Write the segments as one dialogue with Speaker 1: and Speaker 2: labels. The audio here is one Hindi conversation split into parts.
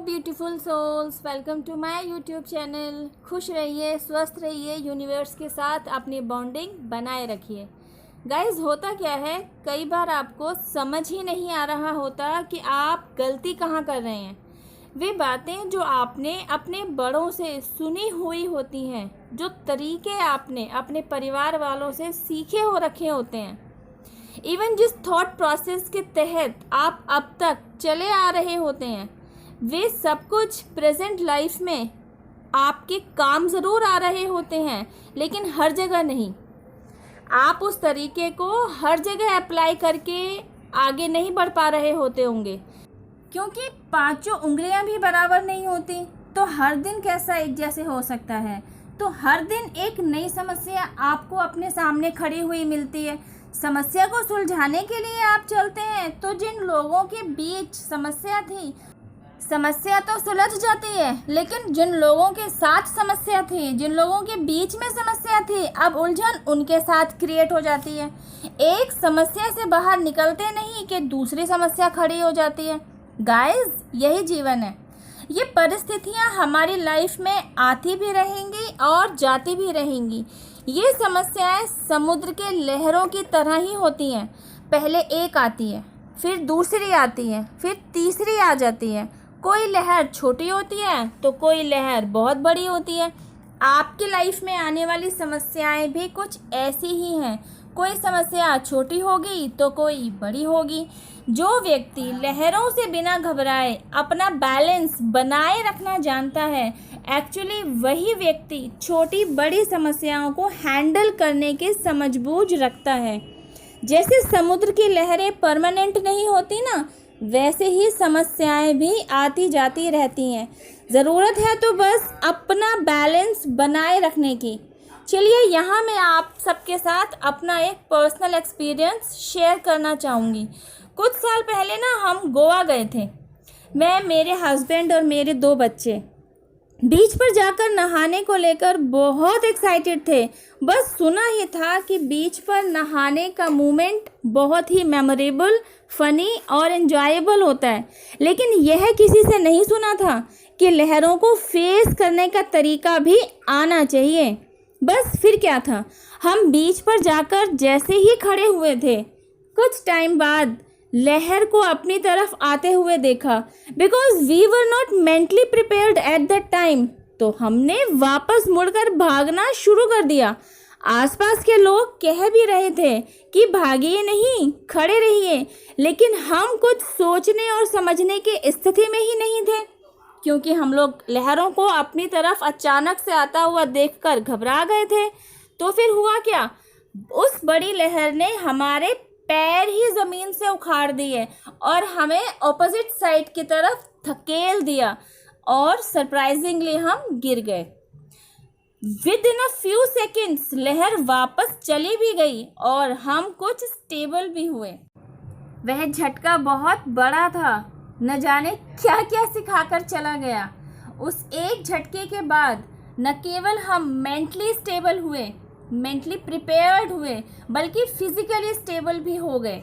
Speaker 1: Beautiful souls, welcome to my YouTube channel. खुश रहिए, स्वस्थ रहिए, यूनिवर्स के साथ अपनी बॉन्डिंग बनाए रखिए। गाइस, होता क्या है, कई बार आपको समझ ही नहीं आ रहा होता कि आप गलती कहाँ कर रहे हैं। वे बातें जो आपने अपने बड़ों से सुनी हुई होती हैं, जो तरीके आपने अपने परिवार वालों से सीखे हो रखे होते हैं, इवन जिस थॉट प्रोसेस के तहत आप अब तक चले आ रहे होते हैं, वे सब कुछ प्रेजेंट लाइफ में आपके काम ज़रूर आ रहे होते हैं, लेकिन हर जगह नहीं। आप उस तरीके को हर जगह अप्लाई करके आगे नहीं बढ़ पा रहे होते होंगे, क्योंकि पांचों उंगलियां भी बराबर नहीं होती। तो हर दिन कैसा एक जैसे हो सकता है? तो हर दिन एक नई समस्या आपको अपने सामने खड़ी हुई मिलती है। समस्या को सुलझाने के लिए आप चलते हैं, तो जिन लोगों के बीच समस्या थी, समस्या तो सुलझ जाती है, लेकिन जिन लोगों के साथ समस्या थी, जिन लोगों के बीच में समस्या थी, अब उलझन उनके साथ क्रिएट हो जाती है। एक समस्या से बाहर निकलते नहीं कि दूसरी समस्या खड़ी हो जाती है। गाइस, यही जीवन है। ये परिस्थितियाँ हमारी लाइफ में आती भी रहेंगी और जाती भी रहेंगी। ये समस्याएं समुद्र के लहरों की तरह ही होती हैं। पहले एक आती है, फिर दूसरी आती है, फिर तीसरी आ जाती है। कोई लहर छोटी होती है तो कोई लहर बहुत बड़ी होती है। आपकी लाइफ में आने वाली समस्याएं भी कुछ ऐसी ही हैं। कोई समस्या छोटी होगी तो कोई बड़ी होगी। जो व्यक्ति लहरों से बिना घबराए अपना बैलेंस बनाए रखना जानता है, एक्चुअली वही व्यक्ति छोटी बड़ी समस्याओं को हैंडल करने की समझबूझ रखता है। जैसे समुद्र की लहरें परमानेंट नहीं होती ना, वैसे ही समस्याएं भी आती जाती रहती हैं। ज़रूरत है तो बस अपना बैलेंस बनाए रखने की। चलिए, यहाँ मैं आप सबके साथ अपना एक पर्सनल एक्सपीरियंस शेयर करना चाहूँगी। कुछ साल पहले ना हम गोवा गए थे। मैं, मेरे हस्बैंड और मेरे 2 बच्चे बीच पर जाकर नहाने को लेकर बहुत एक्साइटेड थे। बस सुना ही था कि बीच पर नहाने का मोमेंट बहुत ही मेमोरेबल, फ़नी और एंजॉयबल होता है, लेकिन यह किसी से नहीं सुना था कि लहरों को फेस करने का तरीका भी आना चाहिए। बस फिर क्या था, हम बीच पर जाकर जैसे ही खड़े हुए थे, कुछ टाइम बाद लहर को अपनी तरफ आते हुए देखा। Because we were not mentally prepared at that time, तो हमने वापस मुड़कर भागना शुरू कर दिया। आसपास के लोग कह भी रहे थे कि भागिए नहीं, खड़े रहिए, लेकिन हम कुछ सोचने और समझने की स्थिति में ही नहीं थे, क्योंकि हम लोग लहरों को अपनी तरफ अचानक से आता हुआ देखकर घबरा गए थे। तो फिर हुआ क्या, उस बड़ी लहर ने हमारे पैर ही ज़मीन से उखाड़ दिए और हमें ऑपोजिट साइड की तरफ धकेल दिया और सरप्राइजिंगली हम गिर गए। With in a few seconds लहर वापस चली भी गई और हम कुछ स्टेबल भी हुए। वह झटका बहुत बड़ा था, न जाने क्या क्या सिखाकर चला गया। उस एक झटके के बाद न केवल हम मेंटली स्टेबल हुए, मेंटली प्रिपेयर्ड हुए, बल्कि फिजिकली स्टेबल भी हो गए।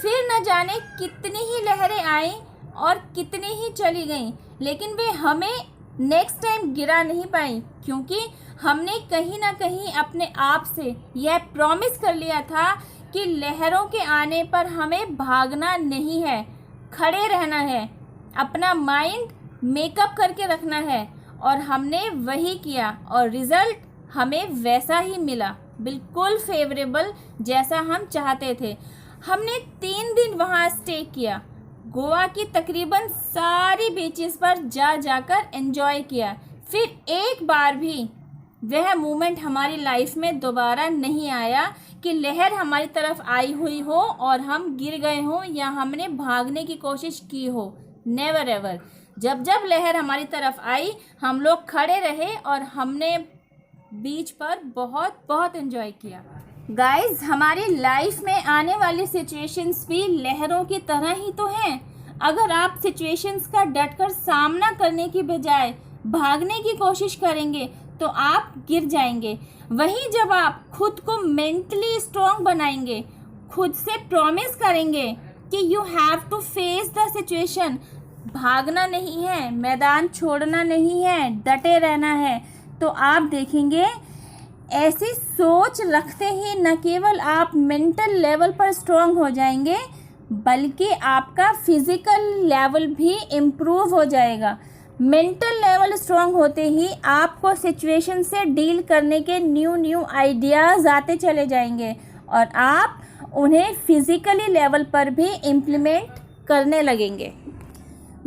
Speaker 1: फिर न जाने कितनी ही लहरें आईं और कितनी ही चली गईं, लेकिन वे हमें नेक्स्ट टाइम गिरा नहीं पाई, क्योंकि हमने कहीं ना कहीं अपने आप से यह प्रॉमिस कर लिया था कि लहरों के आने पर हमें भागना नहीं है, खड़े रहना है, अपना माइंड मेकअप करके रखना है। और हमने वही किया और रिज़ल्ट हमें वैसा ही मिला, बिल्कुल फेवरेबल जैसा हम चाहते थे। हमने 3 दिन वहाँ स्टे किया, गोवा की तकरीबन सारी बीचेस पर जाकर एंजॉय किया। फिर एक बार भी वह मोमेंट हमारी लाइफ में दोबारा नहीं आया कि लहर हमारी तरफ आई हुई हो और हम गिर गए हों या हमने भागने की कोशिश की हो। Never ever. जब जब लहर हमारी तरफ आई, हम लोग खड़े रहे और हमने बीच पर बहुत बहुत एंजॉय किया। गाइस, हमारी लाइफ में आने वाली सिचुएशंस भी लहरों की तरह ही तो हैं। अगर आप सिचुएशंस का डटकर सामना करने की बजाय भागने की कोशिश करेंगे तो आप गिर जाएंगे। वहीं जब आप खुद को मेंटली स्ट्रॉन्ग बनाएंगे, खुद से प्रॉमिस करेंगे कि you have to face the situation, भागना नहीं है, मैदान छोड़ना नहीं है, डटे रहना है, तो आप देखेंगे ऐसी सोच रखते ही न केवल आप मेंटल लेवल पर स्ट्रांग हो जाएंगे, बल्कि आपका फिज़िकल लेवल भी इम्प्रूव हो जाएगा। मेंटल लेवल स्ट्रांग होते ही आपको सिचुएशन से डील करने के न्यू आइडियाज़ आते चले जाएंगे और आप उन्हें फिज़िकली लेवल पर भी इम्प्लीमेंट करने लगेंगे।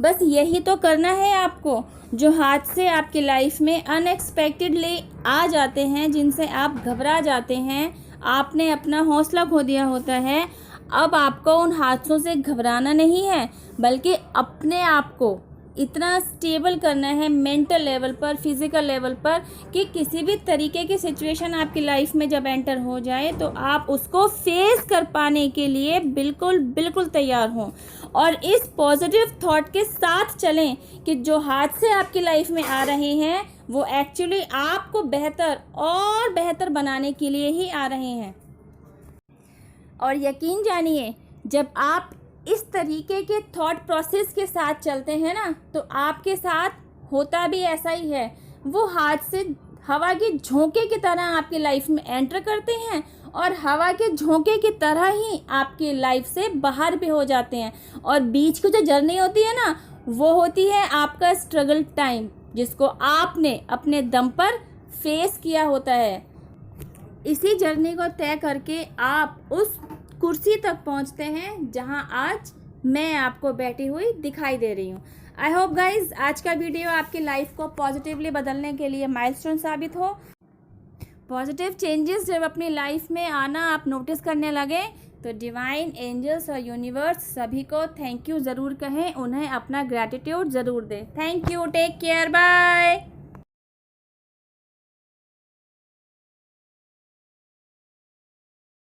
Speaker 1: बस यही तो करना है आपको। जो हादसे आपकी लाइफ में अनएक्सपेक्टेडली आ जाते हैं, जिनसे आप घबरा जाते हैं, आपने अपना हौसला खो दिया होता है, अब आपको उन हादसों से घबराना नहीं है, बल्कि अपने आप को इतना स्टेबल करना है मेंटल लेवल पर, फिज़िकल लेवल पर, कि किसी भी तरीके की सिचुएशन आपकी लाइफ में जब एंटर हो जाए तो आप उसको फेस कर पाने के लिए बिल्कुल तैयार हों। और इस पॉजिटिव थॉट के साथ चलें कि जो हादसे आपकी लाइफ में आ रहे हैं वो एक्चुअली आपको बेहतर और बेहतर बनाने के लिए ही आ रहे हैं। और यकीन जानिए, जब आप इस तरीके के थॉट प्रोसेस के साथ चलते हैं ना, तो आपके साथ होता भी ऐसा ही है। वो हादसे हवा के झोंके की तरह आपकी लाइफ में एंटर करते हैं और हवा के झोंके की तरह ही आपकी लाइफ से बाहर भी हो जाते हैं। और बीच की जो जर्नी होती है ना, वो होती है आपका स्ट्रगल टाइम, जिसको आपने अपने दम पर फेस किया होता है। इसी जर्नी को तय करके आप उस कुर्सी तक पहुंचते हैं जहां आज मैं आपको बैठी हुई दिखाई दे रही हूं। आई होप गाइज आज का वीडियो आपकी लाइफ को पॉजिटिवली बदलने के लिए माइलस्टोन साबित हो। पॉजिटिव चेंजेस जब अपनी लाइफ में आना आप नोटिस करने लगे तो डिवाइन एंजल्स और यूनिवर्स सभी को थैंक यू ज़रूर कहें, उन्हें अपना ग्रैटिट्यूड ज़रूर दें। Thank you, take care, bye.